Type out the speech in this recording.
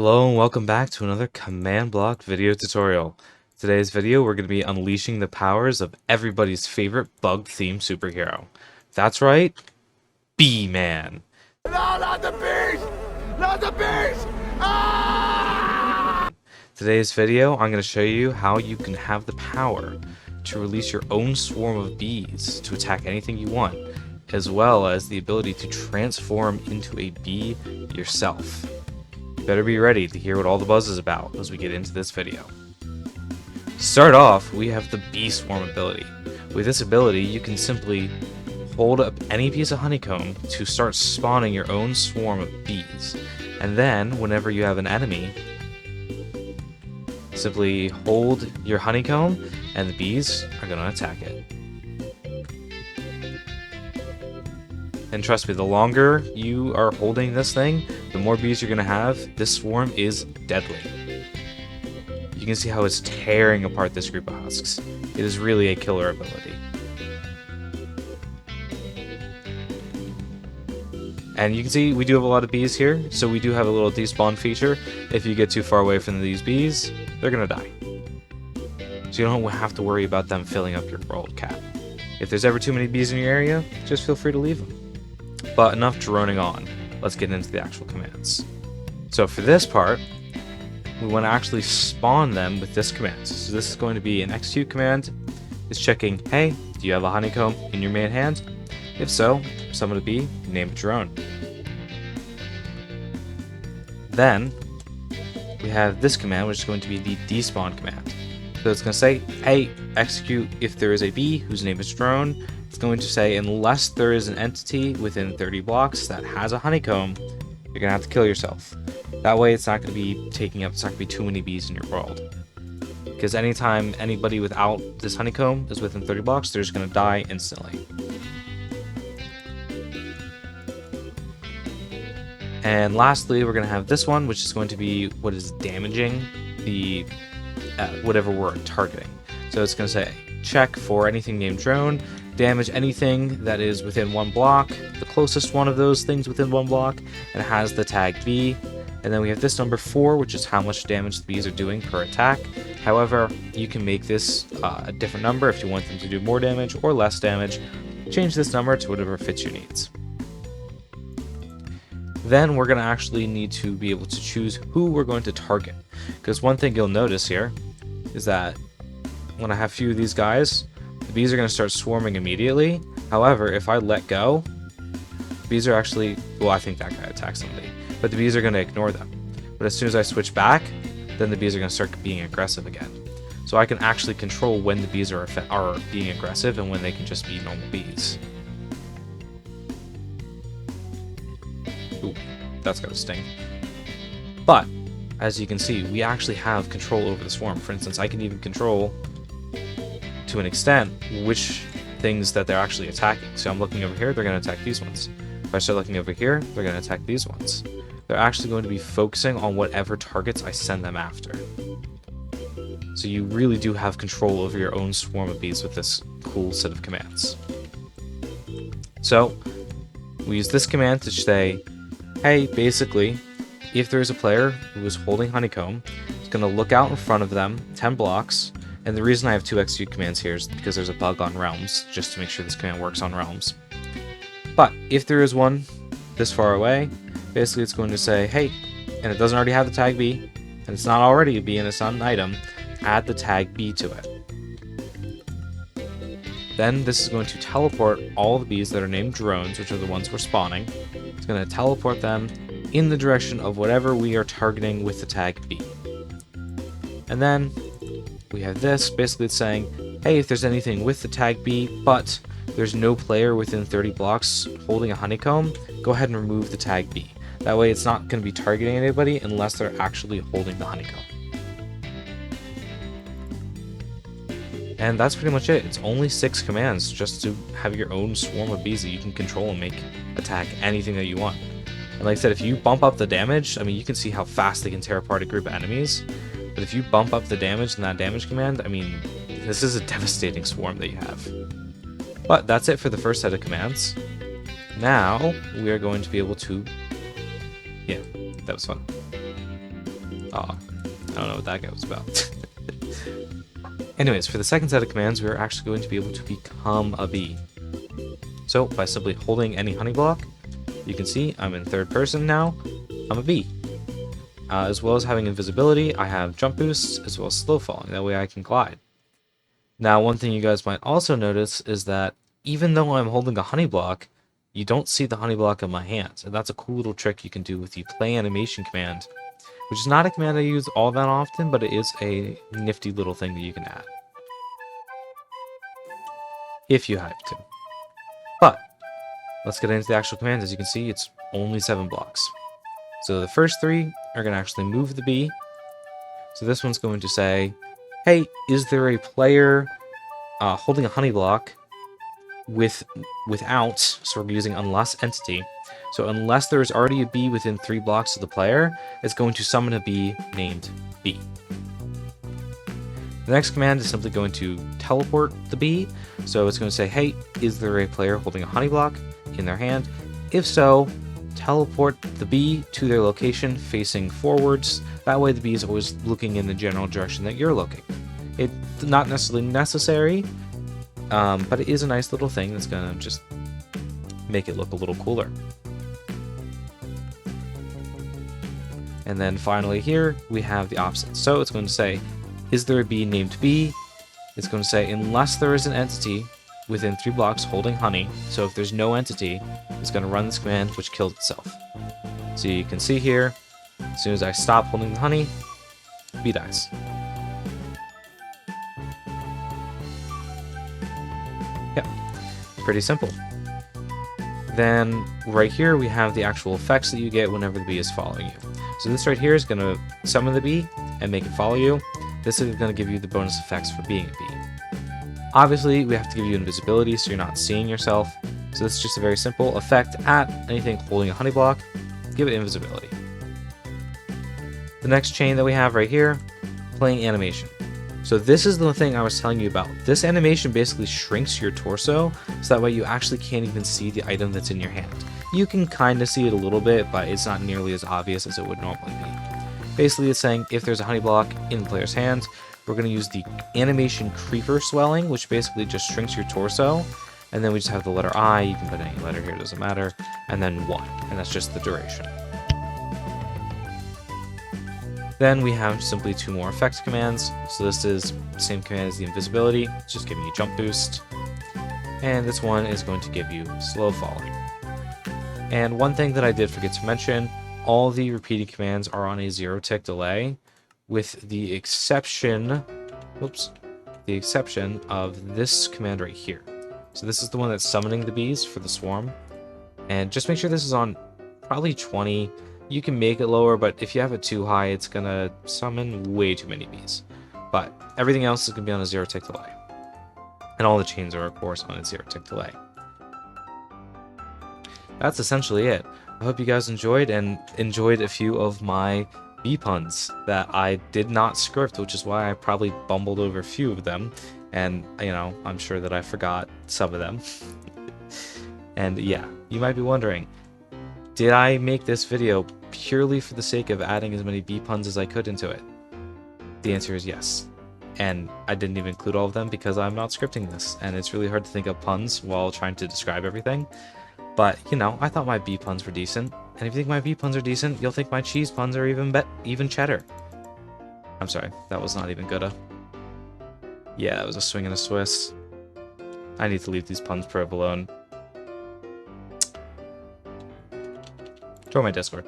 Hello and welcome back to another command block video tutorial. Today's video we're going to be unleashing the powers of everybody's favorite bug-themed superhero. That's right, Bee-Man. No, not the bees! Not the bees! Ah! Today's video I'm going to show you how you can have the power to release your own swarm of bees to attack anything you want, as well as the ability to transform into a bee yourself. Better be ready to hear what all the buzz is about as we get into this video. To start off, we have the Bee Swarm ability. With this ability, you can simply hold up any piece of honeycomb to start spawning your own swarm of bees. And then, whenever you have an enemy, simply hold your honeycomb and the bees are going to attack it. And trust me, the longer you are holding this thing, the more bees you're going to have. This swarm is deadly. You can see how it's tearing apart this group of husks. It is really a killer ability. And you can see we do have a lot of bees here, so we do have a little despawn feature. If you get too far away from these bees, they're going to die. So you don't have to worry about them filling up your world cap. If there's ever too many bees in your area, just feel free to leave them. But enough droning on, let's get into the actual commands. So for this part, we want to actually spawn them with this command. So this is going to be an execute command. It's checking, hey, do you have a honeycomb in your main hand? If so, summon a bee, name it your own. Then, we have this command, which is going to be the despawn command. So it's going to say, hey, execute if there is a bee whose name is drone. It's going to say, unless there is an entity within 30 blocks that has a honeycomb, you're going to have to kill yourself. That way it's not going to be taking up, it's not going to be too many bees in your world. Because anytime anybody without this honeycomb is within 30 blocks, they're just going to die instantly. And lastly, we're going to have this one, which is going to be what is damaging the whatever we're targeting. So it's going to say, check for anything named drone, damage anything that is within one block, the closest one of those things within one block, and it has the tag bee. And then we have this number 4, which is how much damage the bees are doing per attack. However, you can make this a different number if you want them to do more damage or less damage. Change this number to whatever fits your needs. Then we're going to actually need to be able to choose who we're going to target. Because one thing you'll notice here is that when I have a few of these guys, the bees are going to start swarming immediately. However, if I let go, bees are actually, well, I think that guy attacked somebody, but the bees are going to ignore them. But as soon as I switch back, then the bees are going to start being aggressive again. So I can actually control when the bees are being aggressive and when they can just be normal bees. Ooh, that's got to sting. But, as you can see, we actually have control over the swarm. For instance, I can even control, to an extent, which things that they're actually attacking. So I'm looking over here, they're going to attack these ones. If I start looking over here, they're going to attack these ones. They're actually going to be focusing on whatever targets I send them after. So you really do have control over your own swarm of bees with this cool set of commands. So we use this command to say, hey, basically, if there's a player who is holding honeycomb, it's going to look out in front of them 10 blocks. And the reason I have 2 execute commands here is because there's a bug on realms, just to make sure this command works on realms. But if there is one this far away, basically it's going to say, hey, and it doesn't already have the tag B, and it's not already a B and it's not an item, add the tag B to it. Then this is going to teleport all the bees that are named drones, which are the ones we're spawning. It's going to teleport them in the direction of whatever we are targeting with the tag B. And then we have this, basically it's saying, hey, if there's anything with the tag B, but there's no player within 30 blocks holding a honeycomb, go ahead and remove the tag B. That way it's not going to be targeting anybody unless they're actually holding the honeycomb. And that's pretty much it. It's only 6 commands just to have your own swarm of bees that you can control and make attack anything that you want. And like I said, if you bump up the damage, I mean, you can see how fast they can tear apart a group of enemies. But if you bump up the damage in that damage command, I mean, this is a devastating swarm that you have. But that's it for the first set of commands. Now, we are going to be able to... Yeah, that was fun. Oh, I don't know what that guy was about. Anyways, for the second set of commands, we're actually going to be able to become a bee. So, by simply holding any honey block, you can see I'm in third person now. I'm a bee. As well as having invisibility, I have jump boosts, as well as slow falling. That way I can glide. Now, one thing you guys might also notice is that even though I'm holding a honey block, you don't see the honey block in my hands. And that's a cool little trick you can do with the play animation command, which is not a command I use all that often, but it is a nifty little thing that you can add, if you have to. But let's get into the actual command. As you can see, it's only 7 blocks. So the first 3 are going to actually move the bee. So this one's going to say, hey, is there a player holding a honey block without, so we're using unless entity. So unless there is already a bee within 3 blocks of the player, it's going to summon a bee named bee. The next command is simply going to teleport the bee. So it's going to say, hey, is there a player holding a honey block in their hand? If so, teleport the bee to their location facing forwards. That way the bee is always looking in the general direction that you're looking. It's not necessarily necessary, but it is a nice little thing that's going to just make it look a little cooler. And then finally here, we have the opposite. So it's going to say, is there a bee named bee? It's going to say, unless there is an entity within 3 blocks holding honey. So if there's no entity, it's going to run this command, which kills itself. So you can see here, as soon as I stop holding the honey, bee dies. Yep, pretty simple. Then right here, we have the actual effects that you get whenever the bee is following you. So this right here is going to summon the bee and make it follow you. This is going to give you the bonus effects for being a bee. Obviously, we have to give you invisibility so you're not seeing yourself. So this is just a very simple effect at anything holding a honey block. Give it invisibility. The next chain that we have right here, playing animation. So this is the thing I was telling you about. This animation basically shrinks your torso, so that way you actually can't even see the item that's in your hand. You can kind of see it a little bit, but it's not nearly as obvious as it would normally be. Basically, it's saying if there's a honey block in the player's hand, we're going to use the animation creeper swelling, which basically just shrinks your torso. And then we just have the letter I. You can put any letter here, doesn't matter. And then 1, and that's just the duration. Then we have simply 2 more effect commands. So this is the same command as the invisibility. It's just giving you jump boost. And this one is going to give you slow falling. And one thing that I did forget to mention, all the repeating commands are on a 0-tick delay, with the exception, of this command right here. So this is the one that's summoning the bees for the swarm. And just make sure this is on probably 20. You can make it lower, but if you have it too high, it's gonna summon way too many bees. But everything else is gonna be on a 0-tick delay. And all the chains are, of course, on a 0-tick delay. That's essentially it. I hope you guys enjoyed, and enjoyed a few of my bee puns that I did not script, which is why I probably bumbled over a few of them. And, you know, I'm sure that I forgot some of them. And yeah, you might be wondering, did I make this video purely for the sake of adding as many bee puns as I could into it? The answer is yes. And I didn't even include all of them because I'm not scripting this, and it's really hard to think of puns while trying to describe everything. But, you know, I thought my bee puns were decent. And if you think my bee puns are decent, you'll think my cheese puns are even cheddar. I'm sorry, that was not even good. Yeah, that was a swing and a Swiss. I need to leave these puns alone. Join my Discord.